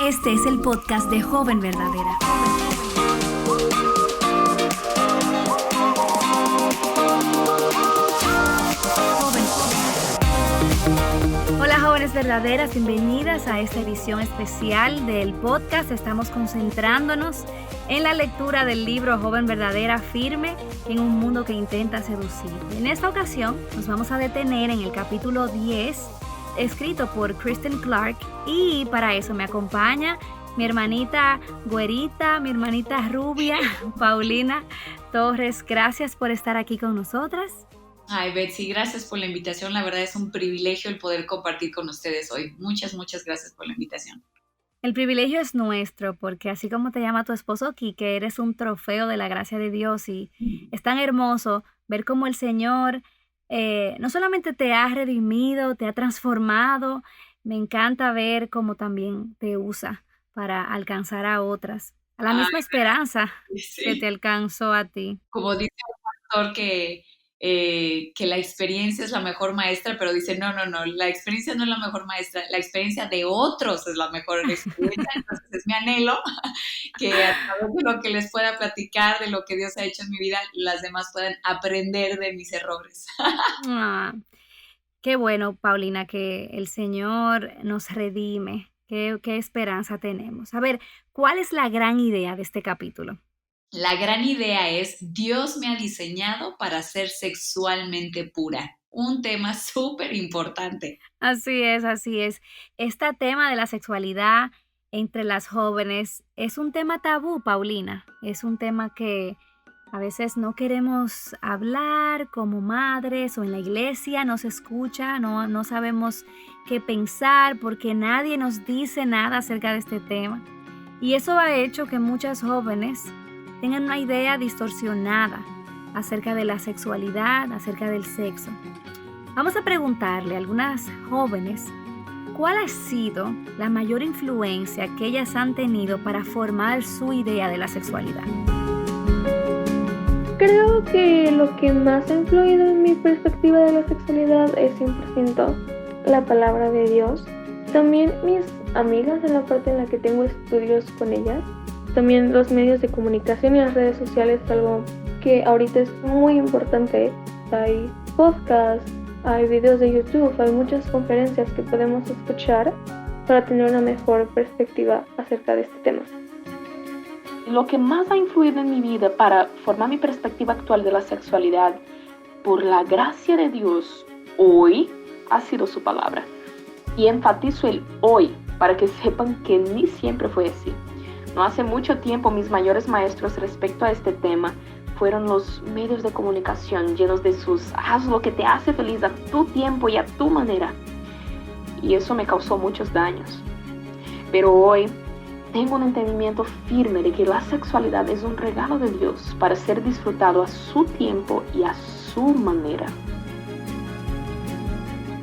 Este es el podcast de Joven Verdadera. Hola jóvenes verdaderas, bienvenidas a esta edición especial del podcast. Estamos concentrándonos en la lectura del libro Joven Verdadera Firme en un mundo que intenta seducir. En esta ocasión nos vamos a detener en el capítulo 10, escrito por Kristen Clark, y para eso me acompaña mi hermanita güerita, mi hermanita rubia, Paulina Torres. Gracias por estar aquí con nosotras. Ay, Betsy, gracias por la invitación. La verdad es un privilegio el poder compartir con ustedes hoy. Muchas gracias por la invitación. El privilegio es nuestro, porque así como te llama tu esposo Quique, eres un trofeo de la gracia de Dios, y es tan hermoso ver cómo el Señor no solamente te ha redimido, te ha transformado. Me encanta ver cómo también te usa para alcanzar a otras, a la misma esperanza que te alcanzó a ti. Como dice un pastor que la experiencia es la mejor maestra, pero dice, no, la experiencia no es la mejor maestra, la experiencia de otros es la mejor experiencia. Entonces es mi anhelo que a través de lo que les pueda platicar, de lo que Dios ha hecho en mi vida, las demás puedan aprender de mis errores. Qué bueno, Paulina, que el Señor nos redime. Qué esperanza tenemos. A ver, ¿cuál es la gran idea de este capítulo? La gran idea es, Dios me ha diseñado para ser sexualmente pura. Un tema súper importante. Así es, así es. Este tema de la sexualidad entre las jóvenes es un tema tabú, Paulina. Es un tema que a veces no queremos hablar como madres, o en la iglesia no se escucha, no sabemos qué pensar porque nadie nos dice nada acerca de este tema. Y eso ha hecho que muchas jóvenes tengan una idea distorsionada acerca de la sexualidad, acerca del sexo. Vamos a preguntarle a algunas jóvenes cuál ha sido la mayor influencia que ellas han tenido para formar su idea de la sexualidad. Creo que lo que más ha influido en mi perspectiva de la sexualidad es 100% la palabra de Dios. También mis amigas, en la parte en la que tengo estudios con ellas. También los medios de comunicación y las redes sociales es algo que ahorita es muy importante. Hay podcasts, hay videos de YouTube, hay muchas conferencias que podemos escuchar para tener una mejor perspectiva acerca de este tema. Lo que más ha influido en mi vida para formar mi perspectiva actual de la sexualidad, por la gracia de Dios, hoy ha sido su palabra. Y enfatizo el hoy, para que sepan que ni siempre fue así. No hace mucho tiempo mis mayores maestros respecto a este tema fueron los medios de comunicación llenos de sus haz lo que te hace feliz a tu tiempo y a tu manera. Y eso me causó muchos daños. Pero hoy tengo un entendimiento firme de que la sexualidad es un regalo de Dios para ser disfrutado a su tiempo y a su manera.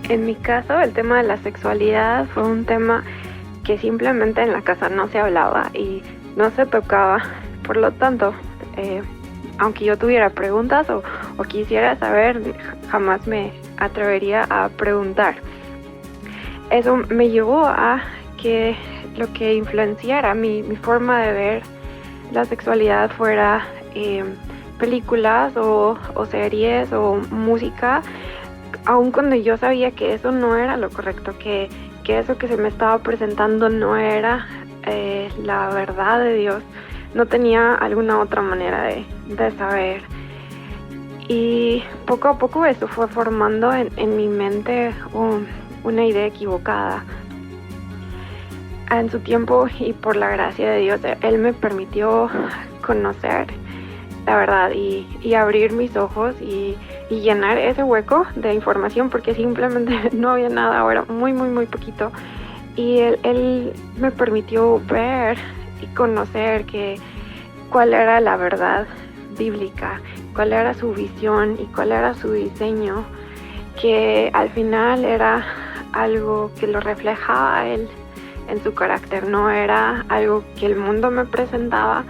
En mi caso, el tema de la sexualidad fue un tema que simplemente en la casa no se hablaba y no se tocaba. Por lo tanto, aunque yo tuviera preguntas o quisiera saber, jamás me atrevería a preguntar. Eso me llevó a que lo que influenciara mi forma de ver la sexualidad fuera películas o series o música, aun cuando yo sabía que eso no era lo correcto, que eso que se me estaba presentando no era la verdad de Dios. No tenía alguna otra manera de saber. Y poco a poco eso fue formando en mi mente una idea equivocada. En su tiempo y por la gracia de Dios, Él me permitió conocer la verdad y abrir mis ojos y llenar ese hueco de información, porque simplemente no había nada, o era muy poquito. Y él me permitió ver y conocer cuál era la verdad bíblica, cuál era su visión y cuál era su diseño, que al final era algo que lo reflejaba a Él en su carácter, no era algo que el mundo me presentaba,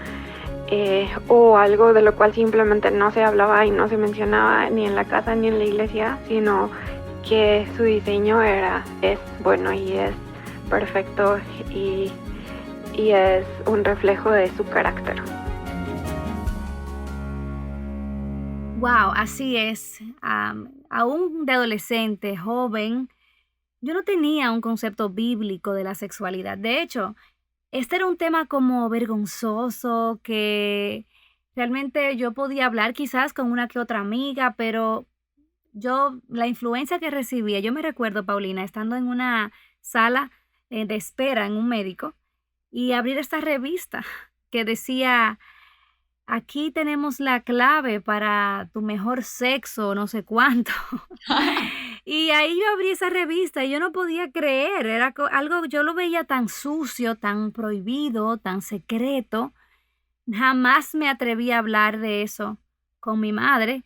o algo de lo cual simplemente no se hablaba y no se mencionaba ni en la casa ni en la iglesia, sino que su diseño es bueno y es perfecto, y y es un reflejo de su carácter. Wow, así es. Aún de adolescente, joven, yo no tenía un concepto bíblico de la sexualidad. De hecho, este era un tema como vergonzoso que realmente yo podía hablar quizás con una que otra amiga, pero la influencia que recibía, yo me recuerdo, Paulina, estando en una sala de espera en un médico y abrir esta revista que decía, aquí tenemos la clave para tu mejor sexo, no sé cuánto. Y ahí yo abrí esa revista y yo no podía creer, era algo, yo lo veía tan sucio, tan prohibido, tan secreto. Jamás me atreví a hablar de eso con mi madre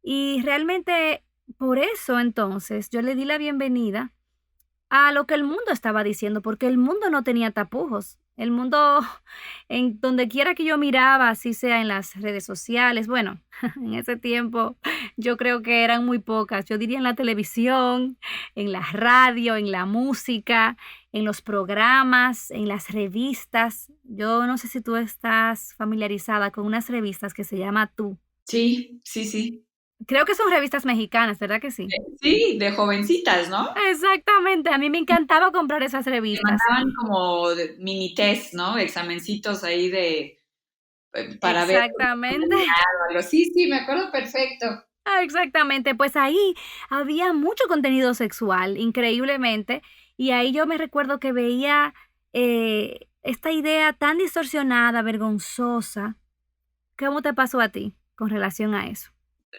y realmente por eso entonces yo le di la bienvenida a lo que el mundo estaba diciendo, porque el mundo no tenía tapujos. El mundo, en donde quiera que yo miraba, así sea en las redes sociales, bueno, en ese tiempo yo creo que eran muy pocas. Yo diría en la televisión, en la radio, en la música, en los programas, en las revistas. Yo no sé si tú estás familiarizada con unas revistas que se llama Tú. Sí, sí, sí. Creo que son revistas mexicanas, ¿verdad que sí? Sí, de jovencitas, ¿no? Exactamente, a mí me encantaba comprar esas Te revistas. mandaban como mini test, ¿no? Examencitos ahí de para ver Exactamente. o algo. Sí, sí, me acuerdo perfecto. Exactamente, pues ahí había mucho contenido sexual, increíblemente, y ahí yo me recuerdo que veía esta idea tan distorsionada, vergonzosa. ¿Cómo te pasó a ti con relación a eso?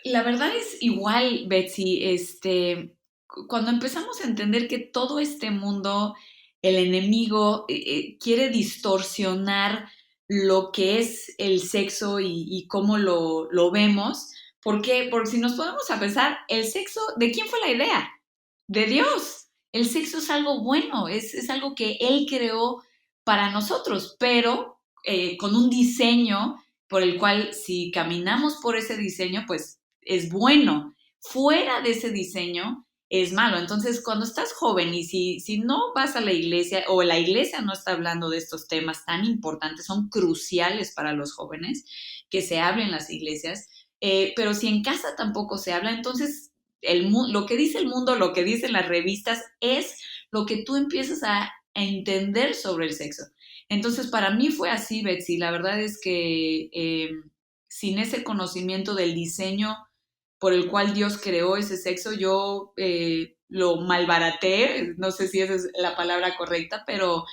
La verdad es igual, Betsy, cuando empezamos a entender que todo este mundo, el enemigo, quiere distorsionar lo que es el sexo y cómo lo vemos. ¿Por qué? Porque si nos ponemos a pensar, el sexo, ¿de quién fue la idea? De Dios. El sexo es algo bueno, es algo que Él creó para nosotros, pero con un diseño por el cual si caminamos por ese diseño, pues es bueno. Fuera de ese diseño es malo. Entonces, cuando estás joven y si no vas a la iglesia o la iglesia no está hablando de estos temas tan importantes, son cruciales para los jóvenes que se hablen las iglesias, pero si en casa tampoco se habla, entonces lo que dice el mundo, lo que dicen las revistas es lo que tú empiezas a entender sobre el sexo. Entonces, para mí fue así, Betsy. La verdad es que sin ese conocimiento del diseño por el cual Dios creó ese sexo, yo lo malbaraté, no sé si esa es la palabra correcta, pero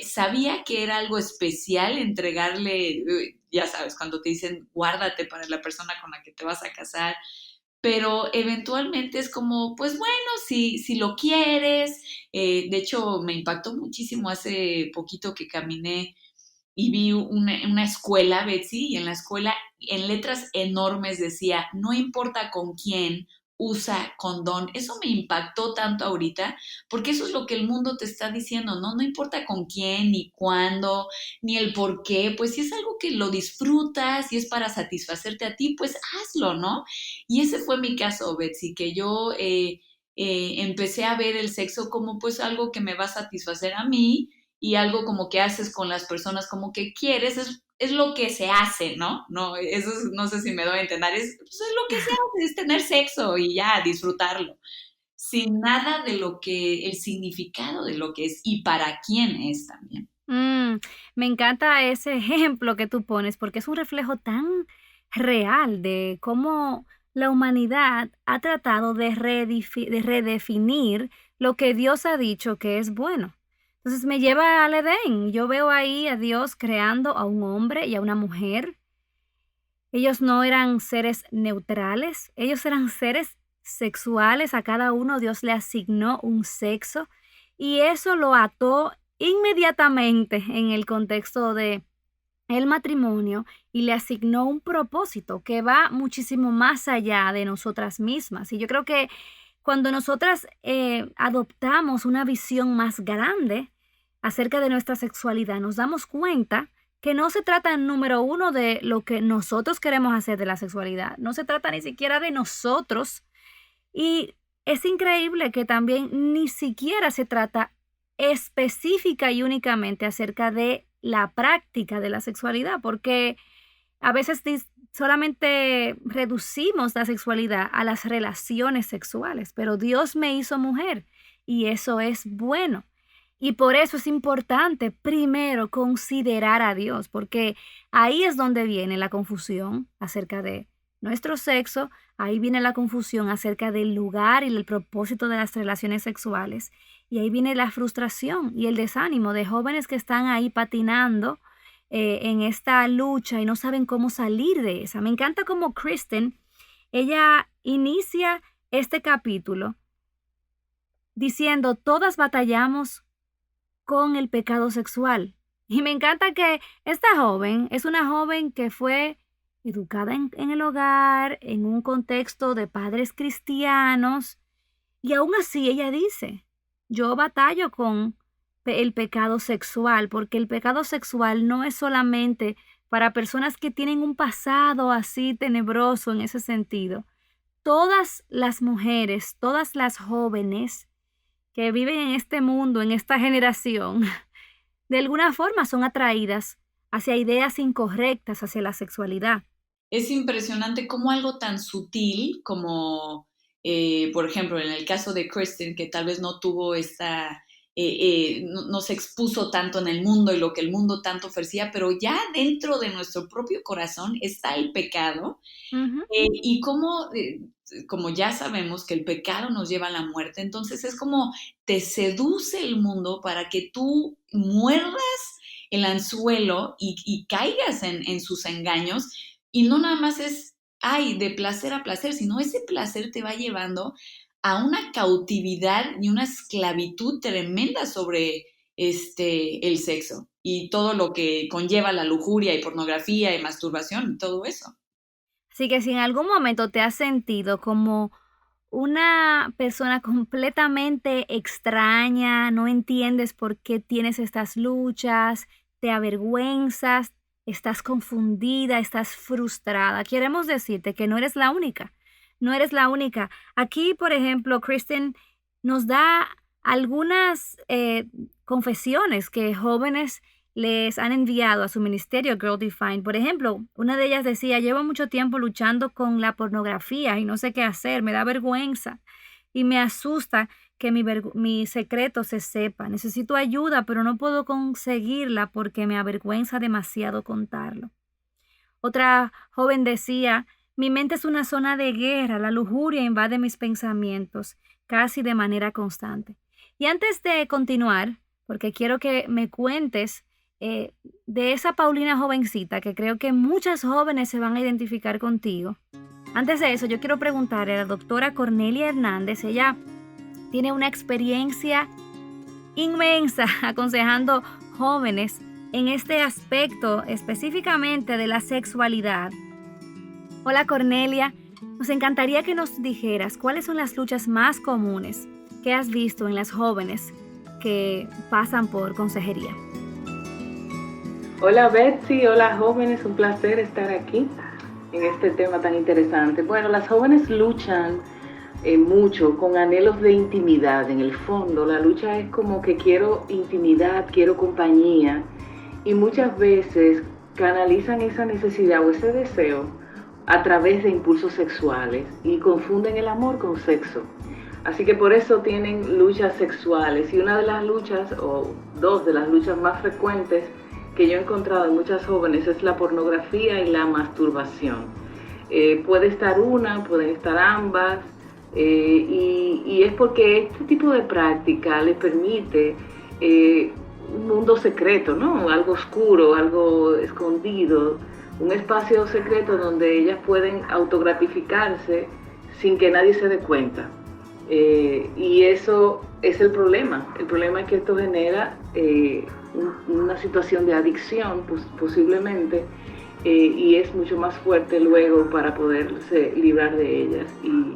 sabía que era algo especial entregarle, ya sabes, cuando te dicen guárdate para la persona con la que te vas a casar, pero eventualmente es como, pues bueno, si lo quieres. De hecho, me impactó muchísimo hace poquito que caminé y vi una escuela, Betsy, y en la escuela en letras enormes decía, no importa con quién, usa condón. Eso me impactó tanto ahorita, porque eso es lo que el mundo te está diciendo, ¿no? No importa con quién, ni cuándo, ni el por qué, pues si es algo que lo disfrutas, si es para satisfacerte a ti, pues hazlo, ¿no? Y ese fue mi caso, Betsy, que yo empecé a ver el sexo como pues algo que me va a satisfacer a mí y algo como que haces con las personas como que quieres, es lo que se hace, ¿no? No, eso no sé si me doy a entender, pues es lo que se hace, es tener sexo y ya, disfrutarlo, sin nada de lo que, el significado de lo que es y para quién es también. Me encanta ese ejemplo que tú pones porque es un reflejo tan real de cómo la humanidad ha tratado de redefinir lo que Dios ha dicho que es bueno. Entonces me lleva al Edén. Yo veo ahí a Dios creando a un hombre y a una mujer. Ellos no eran seres neutrales, ellos eran seres sexuales. A cada uno Dios le asignó un sexo y eso lo ató inmediatamente en el contexto de el matrimonio y le asignó un propósito que va muchísimo más allá de nosotras mismas. Y yo creo que cuando nosotras adoptamos una visión más grande acerca de nuestra sexualidad, nos damos cuenta que no se trata, número uno, de lo que nosotros queremos hacer de la sexualidad, no se trata ni siquiera de nosotros. Y es increíble que también ni siquiera se trata específica y únicamente acerca de la práctica de la sexualidad, porque a veces solamente reducimos la sexualidad a las relaciones sexuales, pero Dios me hizo mujer y eso es bueno. Y por eso es importante primero considerar a Dios, porque ahí es donde viene la confusión acerca de nuestro sexo, ahí viene la confusión acerca del lugar y el propósito de las relaciones sexuales, y ahí viene la frustración y el desánimo de jóvenes que están ahí patinando en esta lucha y no saben cómo salir de esa. Me encanta cómo Kristen, ella inicia este capítulo diciendo, todas batallamos con el pecado sexual. Y me encanta que esta joven es una joven que fue educada en el hogar, en un contexto de padres cristianos, y aún así ella dice, yo batallo con el pecado sexual, porque el pecado sexual no es solamente para personas que tienen un pasado así tenebroso en ese sentido. Todas las mujeres, todas las jóvenes que viven en este mundo, en esta generación, de alguna forma son atraídas hacia ideas incorrectas, hacia la sexualidad. Es impresionante cómo algo tan sutil como, por ejemplo, en el caso de Kristen, que tal vez no tuvo no se expuso tanto en el mundo y lo que el mundo tanto ofrecía, pero ya dentro de nuestro propio corazón está el pecado. Uh-huh. Y como ya sabemos que el pecado nos lleva a la muerte, entonces es como te seduce el mundo para que tú muerdas el anzuelo y caigas en sus engaños, y no nada más es, de placer a placer, sino ese placer te va llevando a una cautividad y una esclavitud tremenda sobre el sexo y todo lo que conlleva la lujuria y pornografía y masturbación y todo eso. Así que si en algún momento te has sentido como una persona completamente extraña, no entiendes por qué tienes estas luchas, te avergüenzas, estás confundida, estás frustrada, queremos decirte que no eres la única. No eres la única. Aquí, por ejemplo, Kristen nos da algunas confesiones que jóvenes les han enviado a su ministerio Girl Defined. Por ejemplo, una de ellas decía, llevo mucho tiempo luchando con la pornografía y no sé qué hacer, me da vergüenza y me asusta que mi secreto se sepa. Necesito ayuda, pero no puedo conseguirla porque me avergüenza demasiado contarlo. Otra joven decía, mi mente es una zona de guerra, la lujuria invade mis pensamientos casi de manera constante. Y antes de continuar, porque quiero que me cuentes de esa Paulina jovencita, que creo que muchas jóvenes se van a identificar contigo. Antes de eso, yo quiero preguntarle a la doctora Cornelia Hernández, ella tiene una experiencia inmensa aconsejando jóvenes en este aspecto específicamente de la sexualidad. Hola Cornelia, nos encantaría que nos dijeras cuáles son las luchas más comunes que has visto en las jóvenes que pasan por consejería. Hola Betsy, hola jóvenes, un placer estar aquí en este tema tan interesante. Bueno, las jóvenes luchan mucho con anhelos de intimidad. En el fondo, la lucha es como que quiero intimidad, quiero compañía, y muchas veces canalizan esa necesidad o ese deseo a través de impulsos sexuales y confunden el amor con sexo. Así que por eso tienen luchas sexuales, y una de las luchas, o dos de las luchas más frecuentes que yo he encontrado en muchas jóvenes es la pornografía y la masturbación. Puede estar una, pueden estar ambas, y es porque este tipo de práctica les permite un mundo secreto, ¿no? Algo oscuro, algo escondido, un espacio secreto donde ellas pueden autogratificarse sin que nadie se dé cuenta. Y eso es el problema. El problema es que esto genera una situación de adicción, posiblemente, y es mucho más fuerte luego para poderse librar de ellas. Y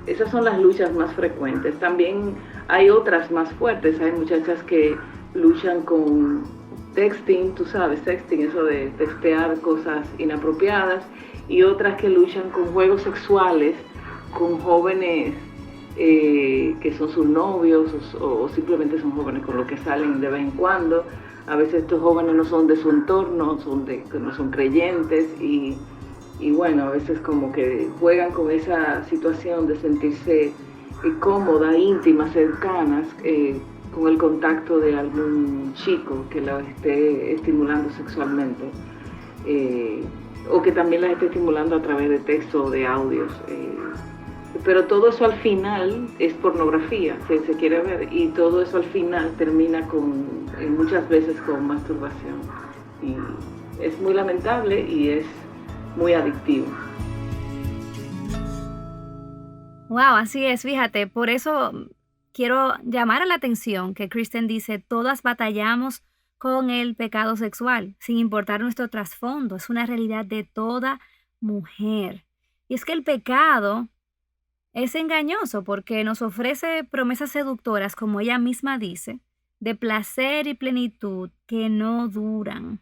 esas son las luchas más frecuentes. También hay otras más fuertes. Hay muchachas que luchan con texting, tú sabes, texting, eso de textear cosas inapropiadas, y otras que luchan con juegos sexuales con jóvenes que son sus novios o simplemente son jóvenes con los que salen de vez en cuando. A veces estos jóvenes no son de su entorno, no son creyentes y bueno, a veces como que juegan con esa situación de sentirse cómoda, íntimas, cercanas, con el contacto de algún chico que la esté estimulando sexualmente, o que también la esté estimulando a través de texto o de audios. Pero todo eso al final es pornografía, se quiere ver, y todo eso al final termina muchas veces con masturbación. Y es muy lamentable y es muy adictivo. Wow, así es, fíjate, por eso quiero llamar a la atención que Kristen dice, todas batallamos con el pecado sexual, sin importar nuestro trasfondo, es una realidad de toda mujer. Y es que el pecado es engañoso porque nos ofrece promesas seductoras, como ella misma dice, de placer y plenitud que no duran.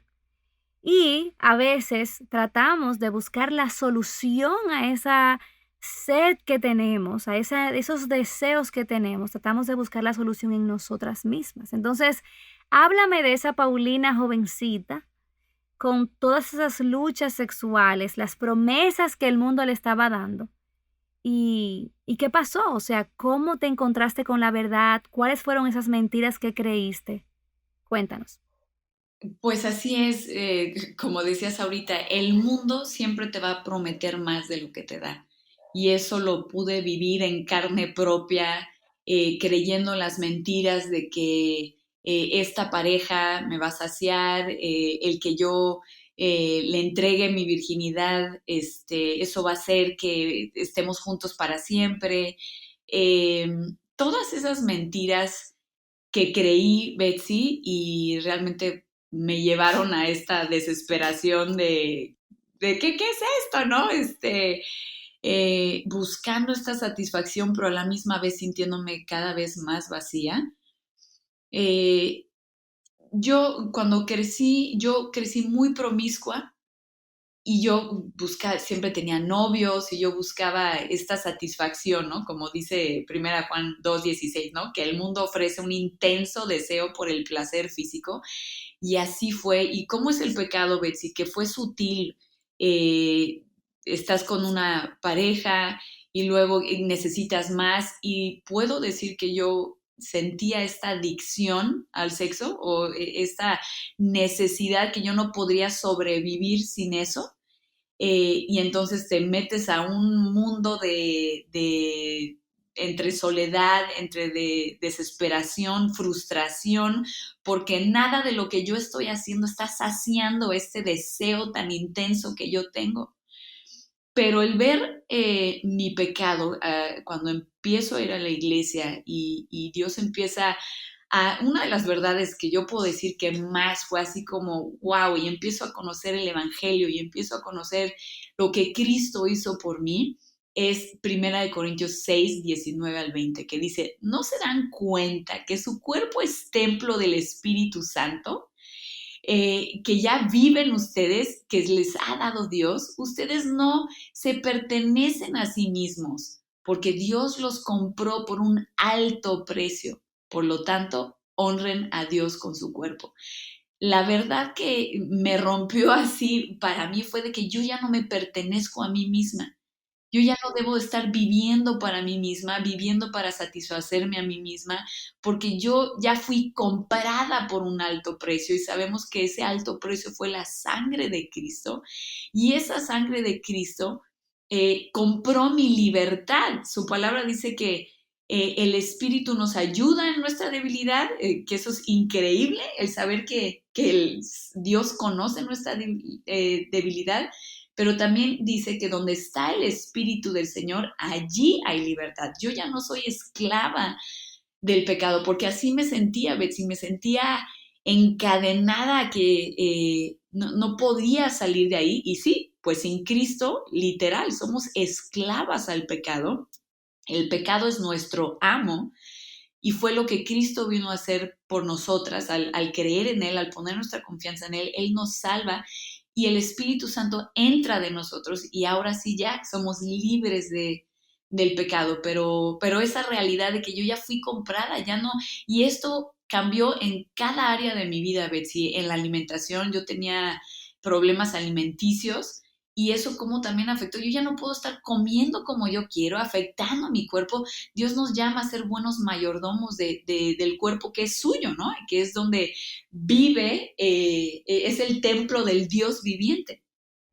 Y a veces tratamos de buscar la solución a esa sed que tenemos, a esos deseos que tenemos. Tratamos de buscar la solución en nosotras mismas. Entonces, háblame de esa Paulina jovencita con todas esas luchas sexuales, las promesas que el mundo le estaba dando. ¿Y qué pasó? O sea, ¿cómo te encontraste con la verdad? ¿Cuáles fueron esas mentiras que creíste? Cuéntanos. Pues así es, como decías ahorita, el mundo siempre te va a prometer más de lo que te da. Y eso lo pude vivir en carne propia, creyendo las mentiras de que esta pareja me va a saciar, el que yo le entregue mi virginidad, eso va a hacer que estemos juntos para siempre. Eh, Todas esas mentiras que creí, Betsy, y realmente me llevaron a esta desesperación de ¿qué es esto, no? Buscando esta satisfacción, pero a la misma vez sintiéndome cada vez más vacía. Eh, yo crecí muy promiscua y siempre tenía novios y yo buscaba esta satisfacción, ¿no? Como dice 1 Juan 2:16, ¿no? Que el mundo ofrece un intenso deseo por el placer físico y así fue. ¿Y cómo es el pecado, Betsy? Que fue sutil. Eh, Estás con una pareja y luego necesitas más y puedo decir que yo sentía esta adicción al sexo o esta necesidad que yo no podría sobrevivir sin eso. Y entonces te metes a un mundo entre soledad, entre desesperación, frustración, porque nada de lo que yo estoy haciendo está saciando este deseo tan intenso que yo tengo. Pero el ver mi pecado, cuando empiezo a ir a la iglesia y Dios empieza una de las verdades que yo puedo decir que más fue así como, wow, y empiezo a conocer el Evangelio y empiezo a conocer lo que Cristo hizo por mí, es 1 Corintios 6:19-20, que dice, ¿no se dan cuenta que su cuerpo es templo del Espíritu Santo? Que ya viven ustedes, que les ha dado Dios, ustedes no se pertenecen a sí mismos, porque Dios los compró por un alto precio. Por lo tanto, honren a Dios con su cuerpo. La verdad que me rompió así para mí fue de que yo ya no me pertenezco a mí misma. Yo ya no debo estar viviendo para mí misma, viviendo para satisfacerme a mí misma, porque yo ya fui comprada por un alto precio y sabemos que ese alto precio fue la sangre de Cristo y esa sangre de Cristo compró mi libertad. Su palabra dice que el Espíritu nos ayuda en nuestra debilidad, que eso es increíble, el saber que Dios conoce nuestra debilidad, pero también dice que donde está el Espíritu del Señor, allí hay libertad. Yo ya no soy esclava del pecado, porque así me sentía, Betsy, me sentía encadenada que no podía salir de ahí. Y sí, pues sin Cristo, literal, somos esclavas al pecado. El pecado es nuestro amo y fue lo que Cristo vino a hacer por nosotras al creer en Él, al poner nuestra confianza en Él. Él nos salva y el Espíritu Santo entra de nosotros y ahora sí ya somos libres del pecado, pero esa realidad de que yo ya fui comprada, ya no, y esto cambió en cada área de mi vida, Betsy. En la alimentación yo tenía problemas alimenticios y eso como también afectó. Yo ya no puedo estar comiendo como yo quiero, afectando a mi cuerpo. Dios nos llama a ser buenos mayordomos del cuerpo que es suyo, ¿no? Que es donde vive, es el templo del Dios viviente.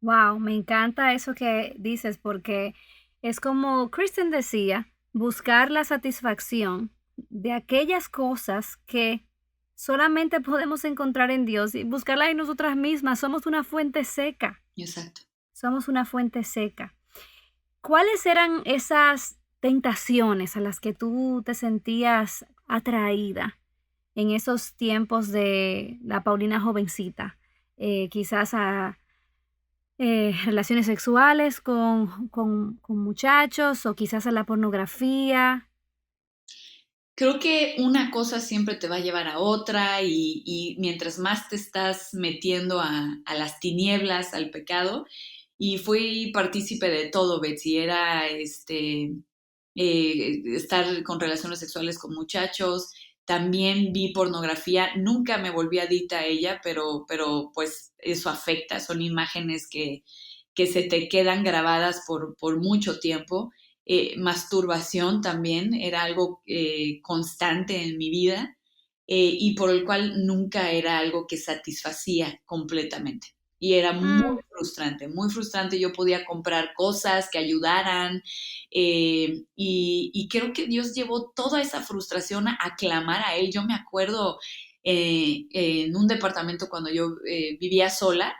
Wow, me encanta eso que dices porque es como Kristen decía, buscar la satisfacción de aquellas cosas que solamente podemos encontrar en Dios y buscarla en nosotras mismas. Somos una fuente seca, Exacto. somos una fuente seca. ¿Cuáles eran esas tentaciones a las que tú te sentías atraída en esos tiempos de la Paulina jovencita? Quizás a relaciones sexuales con muchachos o quizás a la pornografía. Creo que una cosa siempre te va a llevar a otra y mientras más te estás metiendo a las tinieblas, al pecado, y fui partícipe de todo, Betsy, era estar con relaciones sexuales con muchachos, también vi pornografía, nunca me volví adicta a ella, pero pues eso afecta, son imágenes que se te quedan grabadas por mucho tiempo. Masturbación también era algo constante en mi vida y por el cual nunca era algo que satisfacía completamente. Y era Mm, muy frustrante. Yo podía comprar cosas que ayudaran y creo que Dios llevó toda esa frustración a clamar a Él. Yo me acuerdo en un departamento cuando yo vivía sola,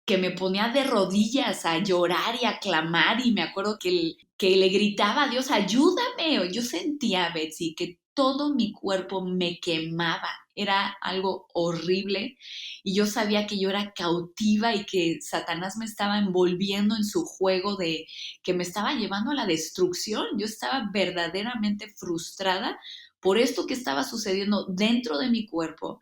que me ponía de rodillas a llorar y a clamar y me acuerdo que le gritaba a Dios, ayúdame. Yo sentía, Betsy, que todo mi cuerpo me quemaba. Era algo horrible y yo sabía que yo era cautiva y que Satanás me estaba envolviendo en su juego de que me estaba llevando a la destrucción. Yo estaba verdaderamente frustrada por esto que estaba sucediendo dentro de mi cuerpo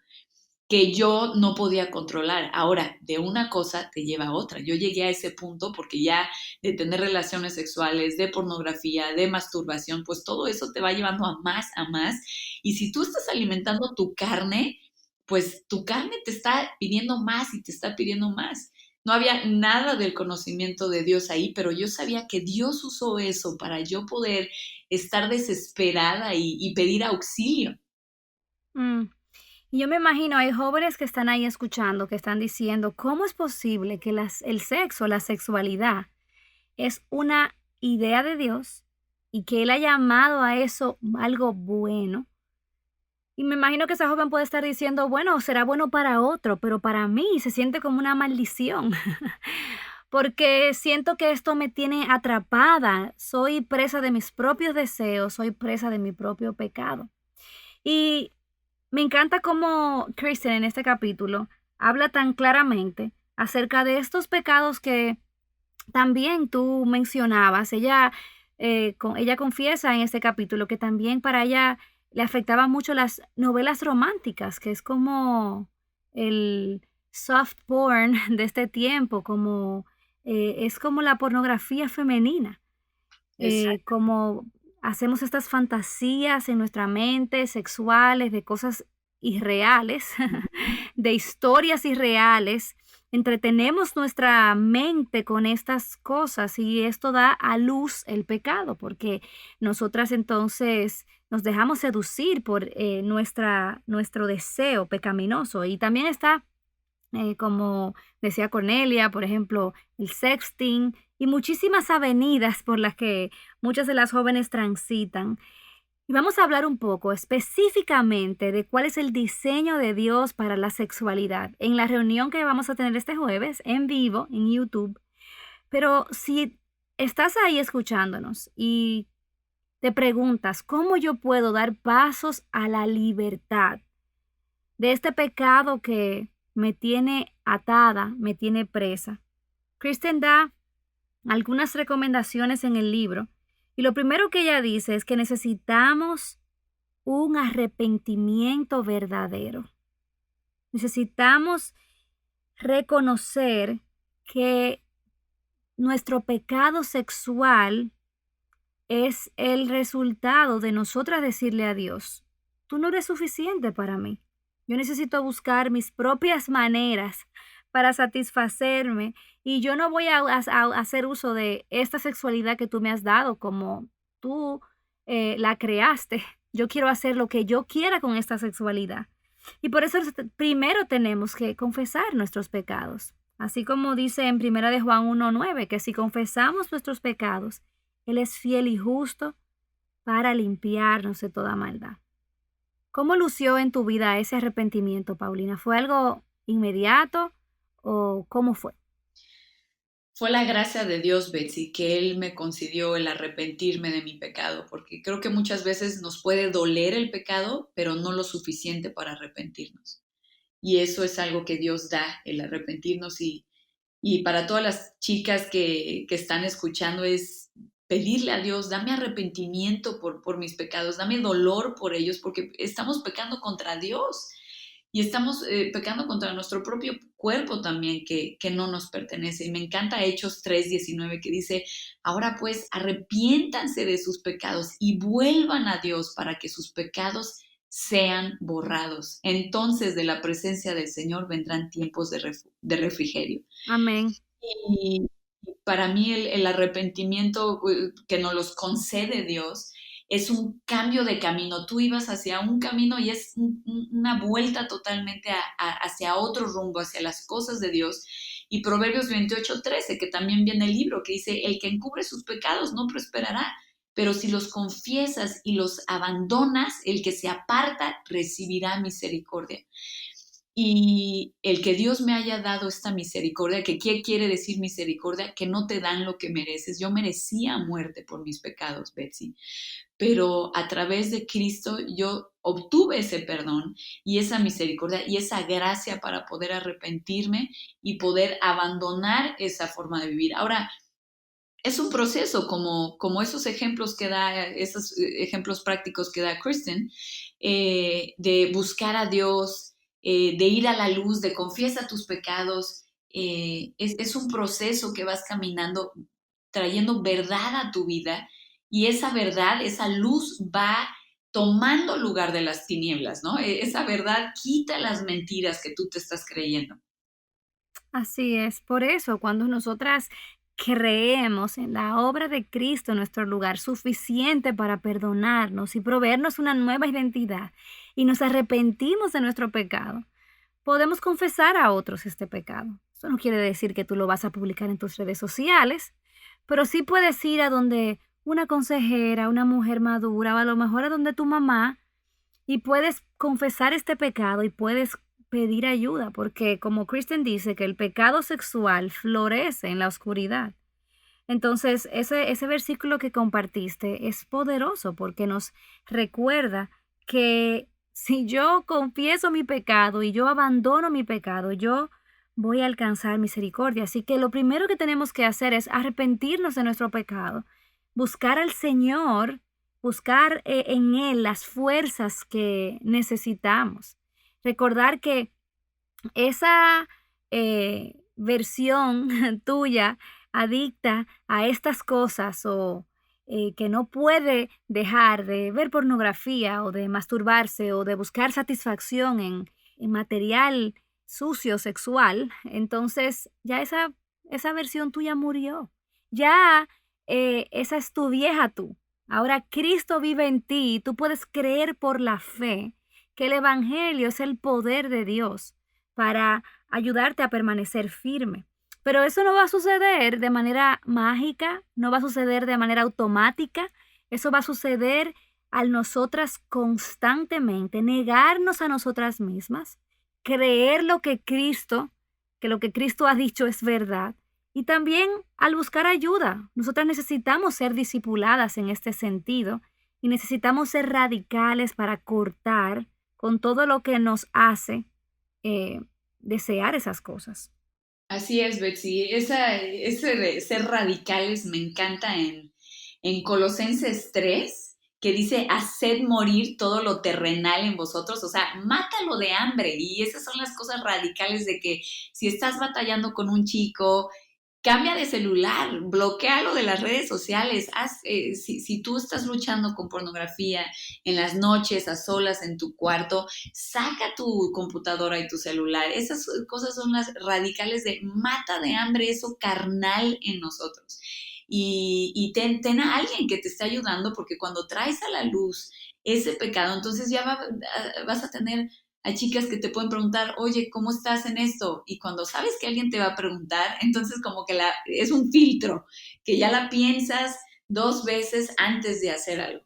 que yo no podía controlar. Ahora, de una cosa te lleva a otra. Yo llegué a ese punto porque ya de tener relaciones sexuales, de pornografía, de masturbación, pues todo eso te va llevando a más, a más. Y si tú estás alimentando tu carne, pues tu carne te está pidiendo más y te está pidiendo más. No había nada del conocimiento de Dios ahí, pero yo sabía que Dios usó eso para yo poder estar desesperada y pedir auxilio. mm. Y yo me imagino, hay jóvenes que están ahí escuchando, que están diciendo, ¿cómo es posible que el sexo, la sexualidad, es una idea de Dios y que Él ha llamado a eso algo bueno? Y me imagino que esa joven puede estar diciendo, bueno, será bueno para otro, pero para mí se siente como una maldición, porque siento que esto me tiene atrapada, soy presa de mis propios deseos, soy presa de mi propio pecado. Y me encanta cómo Kristen en este capítulo habla tan claramente acerca de estos pecados que también tú mencionabas. Ella confiesa en este capítulo que también para ella le afectaban mucho las novelas románticas, que es como el soft porn de este tiempo, es como la pornografía femenina, como hacemos estas fantasías en nuestra mente sexuales de cosas irreales, de historias irreales. Entretenemos nuestra mente con estas cosas y esto da a luz el pecado, porque nosotras entonces nos dejamos seducir por nuestro deseo pecaminoso. Y también está, como decía Cornelia, por ejemplo, el sexting y muchísimas avenidas por las que muchas de las jóvenes transitan. Y vamos a hablar un poco específicamente de cuál es el diseño de Dios para la sexualidad en la reunión que vamos a tener este jueves en vivo en YouTube. Pero si estás ahí escuchándonos y te preguntas cómo yo puedo dar pasos a la libertad de este pecado que me tiene atada, me tiene presa, Kristen da algunas recomendaciones en el libro. Y lo primero que ella dice es que necesitamos un arrepentimiento verdadero. Necesitamos reconocer que nuestro pecado sexual es el resultado de nosotras decirle a Dios, tú no eres suficiente para mí. Yo necesito buscar mis propias maneras para satisfacerme y yo no voy a hacer uso de esta sexualidad que tú me has dado como tú la creaste. Yo quiero hacer lo que yo quiera con esta sexualidad. Y por eso primero tenemos que confesar nuestros pecados. Así como dice en Primera de Juan 1:9, que si confesamos nuestros pecados, Él es fiel y justo para limpiarnos de toda maldad. ¿Cómo lució en tu vida ese arrepentimiento, Paulina? ¿Fue algo inmediato o cómo fue? Fue la gracia de Dios, Betsy, que Él me concedió el arrepentirme de mi pecado, porque creo que muchas veces nos puede doler el pecado, pero no lo suficiente para arrepentirnos. Y eso es algo que Dios da, el arrepentirnos. Y para todas las chicas que están escuchando es pedirle a Dios, dame arrepentimiento por mis pecados, dame dolor por ellos, porque estamos pecando contra Dios y estamos pecando contra nuestro propio cuerpo también, que no nos pertenece. Y me encanta Hechos 3:19 que dice, ahora pues arrepiéntanse de sus pecados y vuelvan a Dios para que sus pecados sean borrados. Entonces de la presencia del Señor vendrán tiempos de refrigerio. Amén. Y para mí el arrepentimiento que nos los concede Dios es un cambio de camino. Tú ibas hacia un camino y es una vuelta totalmente hacia otro rumbo, hacia las cosas de Dios. Y Proverbios 28:13, que también viene el libro, que dice, el que encubre sus pecados no prosperará, pero si los confiesas y los abandonas, el que se aparta recibirá misericordia. Y el que Dios me haya dado esta misericordia, que ¿qué quiere decir misericordia? Que no te dan lo que mereces. Yo merecía muerte por mis pecados, Betsy, pero a través de Cristo yo obtuve ese perdón y esa misericordia y esa gracia para poder arrepentirme y poder abandonar esa forma de vivir. Ahora, es un proceso como esos ejemplos que da, esos ejemplos prácticos que da Kristen, de buscar a Dios, de ir a la luz, de confiesa tus pecados. Es un proceso que vas caminando, trayendo verdad a tu vida y esa verdad, esa luz va tomando lugar de las tinieblas, ¿no? Esa verdad quita las mentiras que tú te estás creyendo. Así es. Por eso, cuando nosotras creemos en la obra de Cristo en nuestro lugar, suficiente para perdonarnos y proveernos una nueva identidad, y nos arrepentimos de nuestro pecado, podemos confesar a otros este pecado. Eso no quiere decir que tú lo vas a publicar en tus redes sociales, pero sí puedes ir a donde una consejera, una mujer madura, o a lo mejor a donde tu mamá, y puedes confesar este pecado y puedes pedir ayuda, porque como Kristen dice que el pecado sexual florece en la oscuridad. Entonces, ese versículo que compartiste es poderoso porque nos recuerda que si yo confieso mi pecado y yo abandono mi pecado, yo voy a alcanzar misericordia. Así que lo primero que tenemos que hacer es arrepentirnos de nuestro pecado, buscar al Señor, buscar en Él las fuerzas que necesitamos. Recordar que esa versión tuya adicta a estas cosas o que no puede dejar de ver pornografía o de masturbarse o de buscar satisfacción en material sucio sexual, entonces ya esa versión tuya murió. Ya esa es tu vieja tú. Ahora Cristo vive en ti y tú puedes creer por la fe que el Evangelio es el poder de Dios para ayudarte a permanecer firme. Pero eso no va a suceder de manera mágica, no va a suceder de manera automática. Eso va a suceder al nosotras constantemente negarnos a nosotras mismas, creer que lo que Cristo ha dicho es verdad. Y también al buscar ayuda. Nosotras necesitamos ser discipuladas en este sentido y necesitamos ser radicales para cortar con todo lo que nos hace desear esas cosas. Así es, Betsy. Ese de ser radicales me encanta en Colosenses 3, que dice, haced morir todo lo terrenal en vosotros, o sea, mátalo de hambre. Y esas son las cosas radicales de que si estás batallando con un chico, Cambia de celular, bloquéalo de las redes sociales. Si tú estás luchando con pornografía en las noches, a solas, en tu cuarto, saca tu computadora y tu celular. Esas cosas son las radicales de mata de hambre eso carnal en nosotros. Y ten a alguien que te esté ayudando, porque cuando traes a la luz ese pecado, entonces ya vas a tener a chicas que te pueden preguntar, oye, ¿cómo estás en esto? Y cuando sabes que alguien te va a preguntar, entonces como que es un filtro, que ya la piensas 2 veces antes de hacer algo.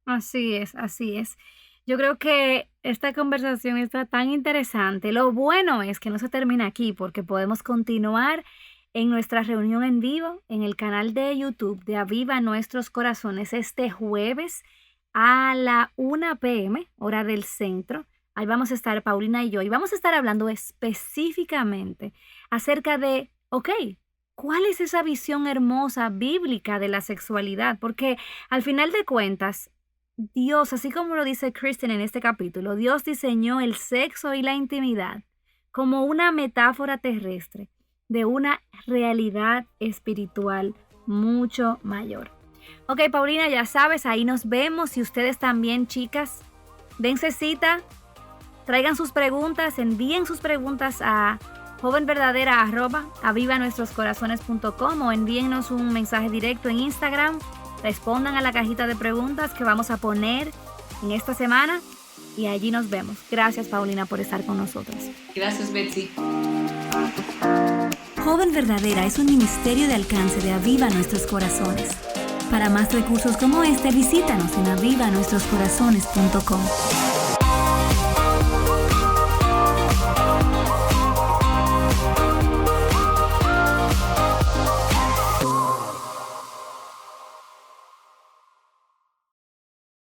Así es, así es. Yo creo que esta conversación está tan interesante. Lo bueno es que no se termina aquí porque podemos continuar en nuestra reunión en vivo en el canal de YouTube de Aviva Nuestros Corazones este jueves a la 1 p.m., hora del centro. Ahí vamos a estar Paulina y yo y vamos a estar hablando específicamente acerca de, ¿cuál es esa visión hermosa bíblica de la sexualidad? Porque al final de cuentas, Dios, así como lo dice Kristen en este capítulo, Dios diseñó el sexo y la intimidad como una metáfora terrestre de una realidad espiritual mucho mayor. Ok, Paulina, ya sabes, ahí nos vemos y ustedes también, chicas, dense cita. Traigan sus preguntas, envíen sus preguntas a jovenverdadera@avivanuestroscorazones.com o envíennos un mensaje directo en Instagram. Respondan a la cajita de preguntas que vamos a poner en esta semana y allí nos vemos. Gracias, Paulina, por estar con nosotros. Gracias, Betsy. Joven Verdadera es un ministerio de alcance de Aviva Nuestros Corazones. Para más recursos como este, visítanos en avivanuestroscorazones.com.